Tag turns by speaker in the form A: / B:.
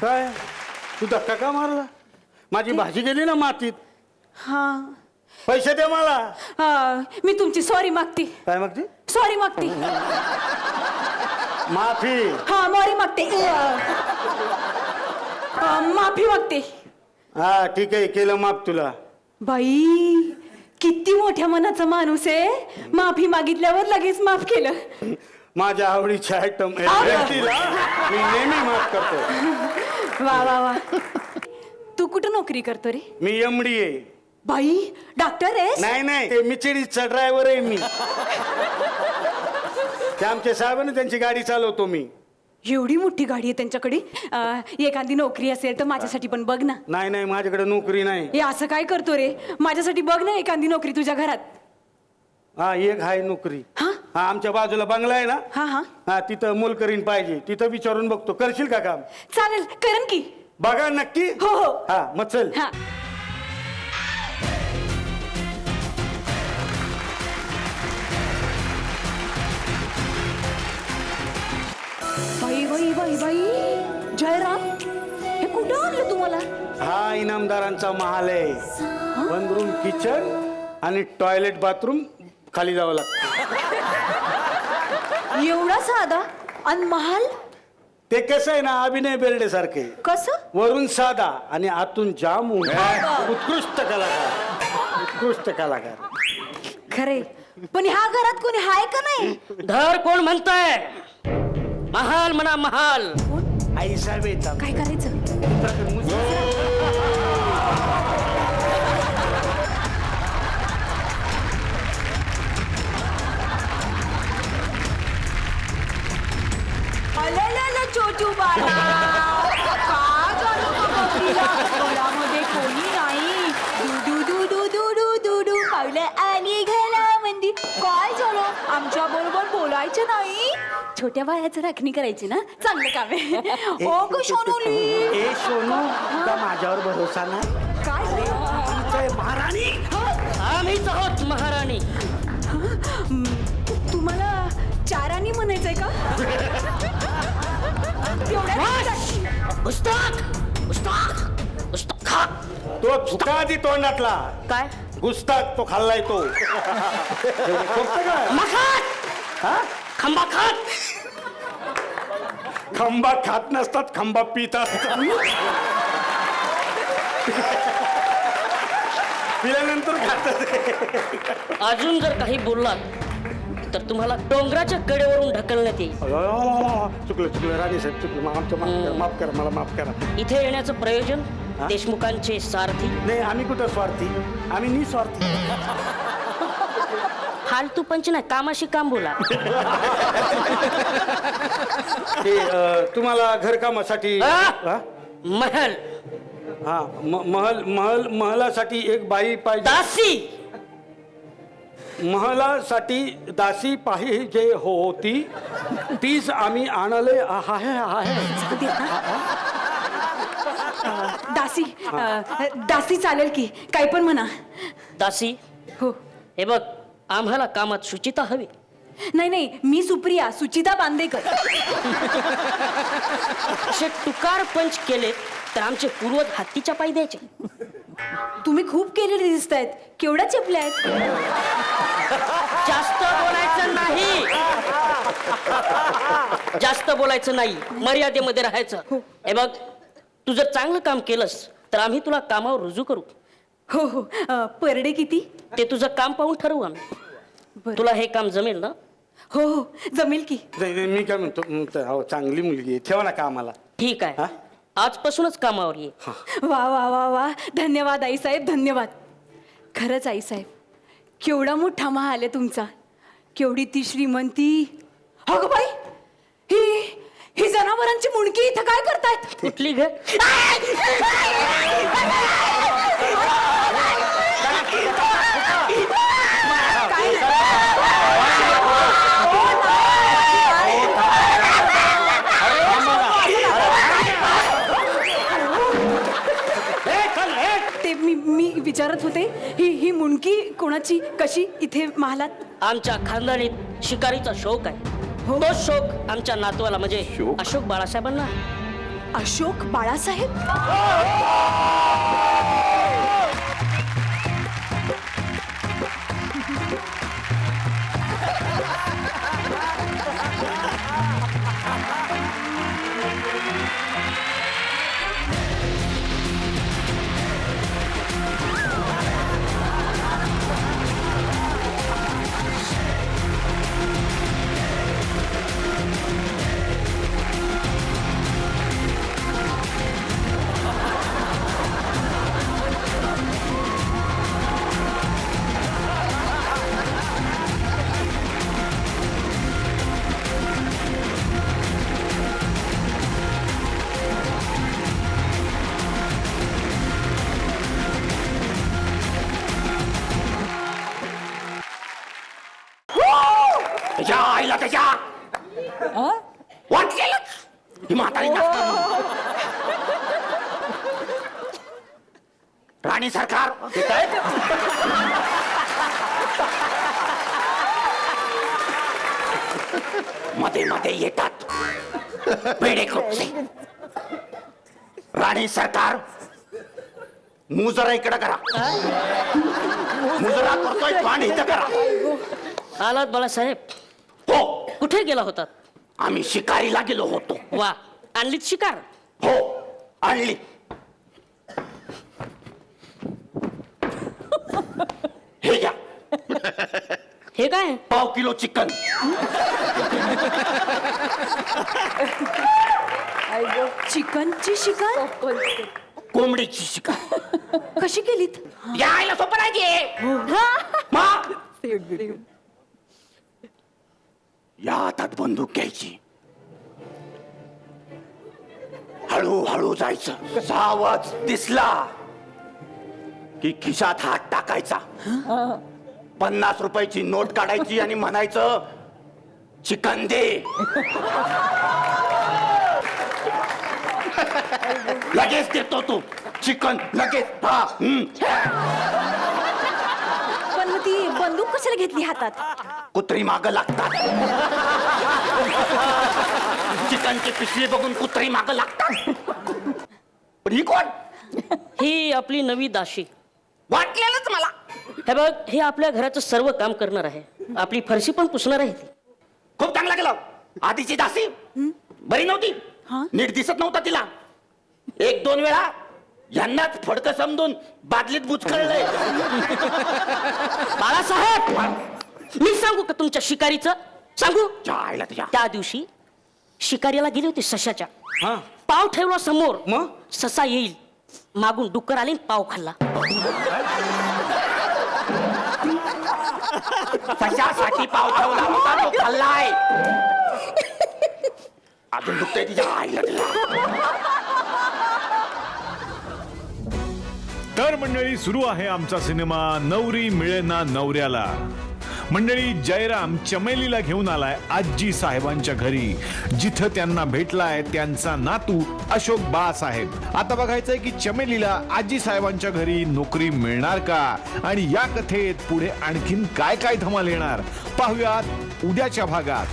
A: काय तू धक्का का मारला? माझी भाजी गेली ना मातीत.
B: हा
A: पैसे दे मला.
B: मी तुमची सॉरी मागते.
A: काय मागते?
B: सॉरी मागते.
A: माफी.
B: हा मॉरी मागते. माफी मागते.
A: हा ठीक आहे, केलं माफ तुला.
B: बाई किती मोठ्या मनाचा माणूस आहे. माफी मागितल्यावर लगेच माफ केलं.
A: माझ्या आवडीच्या आयटम व्यक्तीला मी नेहमी माफ करतो.
B: वा वा वा. तू कुठं नोकरी करतो रे?
A: मी एमडी आहे.
B: बाई डॉक्टर आहे?
A: नाही नाही, ते मिचिडीचा ड्रायव्हर आहे मी. ते आमचे साहेब ना, त्यांची गाडी चालवतो मी.
B: एवढी मोठी गाडी आहे त्यांच्याकडे. एखादी नोकरी असेल तर माझ्यासाठी पण बघ ना.
A: नाही नाही, माझ्याकडे नोकरी नाही.
B: हे असं काय करतो रे? माझ्यासाठी बघ ना एखादी नोकरी तुझ्या घरात.
A: हा एक आहे नोकरी.
B: हा
A: हा आमच्या बाजूला बंगला आहे ना.
B: हा हा
A: हा तिथं मोलकरीण पाहिजे. तिथं विचारून बघतो, करशील का काम?
B: चालेल, करण की.
A: बघा नक्की.
B: हो हो.
A: हा मग चल.
B: हा बाई बाई बाई बाई. जयराम, हे कुठं आणलं तुम्हाला?
A: हा इनामदारांचा महाल आहे. वन रूम किचन आणि टॉयलेट बाथरूम खाली जावं लागतं.
B: एवढा साधा आणि महाल?
A: ते कसं आहे ना, अभिनय बेर्डे सारखे.
B: कसं?
A: वरून साधा आणि आतून जाम उत्कृष्ट कलाकार. उत्कृष्ट कलाकार.
B: खरे, पण ह्या घरात कोणी हाय का नाही?
C: घर कोण म्हणताय? महाल म्हणा महाल.
A: आई साहेब येतात.
B: काय करायचं? छोटू बाळा, का झालं गं बकरीला? घरामध्ये कोणी नाही. Do do do do do do do पावलं आली घरामध्ये. काय झालं? आमच्या बरोबर बोलायचं नाही? छोट्या बाळाचं राखणी करायची ना, चांगलं काम आहे. ओ ग सोनूली.
A: ए सोनू, तुला माझ्यावर भरोसा नाही?
B: काय
A: महाराणी.
C: आम्हीच आहोत महाराणी.
B: तुम्हाला चारानी म्हणायचंय का?
C: उस्ताद उस्ताद उस्ताद.
A: तो चुका आधी तोंडातला.
C: काय
A: गुस्ताख तो खाल्लाय तो.
C: मखात खंबा खात.
A: खंबा खात नसतात, खंबा पितात. पिल्यानंतर खातात.
C: अजून जर काही बोललात तर तुम्हाला डोंगराच्या कडेवरून ढकलण्यात येईल.
A: चुकलं चुकलं राणे साहेब, चुकलं. आमचं माफ करा, मला माफ करा.
C: इथे येण्याचं प्रयोजन देशमुखांचे सारथी.
A: नाही, आम्ही कुठं स्वार्थी, आम्ही निस्वार्थी.
C: फालतू पंच नाही, कामाशी काम बोला.
A: ते तुम्हाला घरकामासाठी
C: महल
A: हा महलासाठी एक बाई पाहिजे.
C: दासी.
A: महलासाठी दासी पाहिजे होती, तीच आम्ही आणले आहे.
B: दासी. दासी चालेल की, काय पण म्हणा.
C: दासी.
B: हो.
C: हे बघ, आम्हाला कामात शुचिता हवी.
B: नाही नाही, मी सुप्रिया, सुचिता बांदेकर.
C: असे टुकार पंच केले तर आमचे पूर्वज हत्तीच्या पायी द्यायचे.
B: तुम्ही खूप केलेले दिसतायत. केवढ्या चेपल्या आहेत.
C: जास्त बोलायचं नाही. जास्त बोलायचं नाही, मर्यादेमध्ये राहायचं. हे बघ, तू जर चांगलं काम केलंस तर आम्ही तुला कामावर रुजू करू.
B: हो हो. परडे किती?
C: ते तुझं काम पाहून ठरवू आम्ही.
B: बरं.
C: तुला हे काम जमेल ना?
B: हो हो, जमेल की.
A: मी काय म्हणतो, चांगली मुलगी आहे, ठेवा ना कामाला.
C: ठीक आहे, आजपासूनच कामावर ये.
B: वा वा वा वा. धन्यवाद आई साहेब, धन्यवाद. खरंच आई साहेब, केवढा मोठा महाल आहे तुमचा. केवढी ती श्रीमंती. हो ग बाई, ही जनावरांची मुंडकी इथं काय करतायत?
C: कुठली घर?
B: ते मी विचारत होते, ही मुंडकी कोणाची, कशी इथे महालात?
C: आमच्या खानदानीत शिकारीचा शौक आहे. तो शौक आमच्या नातवाला म्हणजे अशोक बाळासाहेबांना.
B: अशोक बाळासाहेब.
D: त्याच्या आईला त्याच्या वाटलेलंच ही म्हातारी राणी सरकार हे काय मध्ये मध्ये येतात पेढे कुठचे राणी सरकार मुजरा इकडं करा मुजरा करतोय तो आणि इथं करा
C: आलात बाळासाहेब.
D: हो
C: कुठे गेला होतात?
D: आम्ही शिकारीला गेलो होतो.
C: वा, आणलीत शिकार?
D: हो आणली. हे घ्या
C: हे काय?
D: पाव किलो चिकन.
B: चिकनची शिकार
D: कोंबडीची शिकार.
B: कशी केलीत?
D: यायला सोपं नाही की. मग या हातात बंदूक घ्यायची, हळूहळू जायचं, आवाज दिसला की खिशात हात टाकायचा, 50 रुपयाची नोट काढायची आणि म्हणायचं चिकन दे. लगेच देतो तू चिकन लगेच. हा
B: पण मग ती बंदूक कशाला घेतली हातात?
D: कुत्री माग लागतात. चिकनची पिशवी बघून कुत्री माग लागतात. पण ही कोण?
C: ही आपली नवी दाशी.
D: वाटलेलंच मला.
C: हे बघ, हे आपल्या घराचं सर्व काम करणार आहे, आपली फरशी पण पुसणार आहे ती.
D: खूप चांगलं केलं. आधीची दासी बरी नव्हती, नीट दिसत नव्हता तिला. 1-2 वेळा यांनाच फडकं समजून बादलीत बुचकळलंय.
C: बाळासाहेब, मी सांगू का तुमच्या शिकारीचं? सांगू?
D: जायला तुझ्या.
C: त्या दिवशी शिकारीला गेली होती सशाच्या.
A: हा
C: पाव ठेवला समोर,
A: मग
C: ससा येईल, मागून डुक्कर आले आणि पाव खाल्ला.
D: कशासाठी पाव ठेवला होता तो खाल्लाय. अजून दुखतंय तिच्या आईला तुझ्या.
E: तर मंडळी, सुरू आहे आमचा सिनेमा नवरी मिळेना नवऱ्याला. मंडळी, जयराम चमेलीला घेऊन आलाय आजी साहेबांच्या घरी, जिथं त्यांना भेटलाय त्यांचा नातू अशोक बाळासाहेब. आता बघायचंय की चमेलीला आजी साहेबांच्या घरी नोकरी मिळणार का, आणि या कथेत पुढे आणखीन काय काय धमाल येणार पाहूयात उद्याच्या भागात.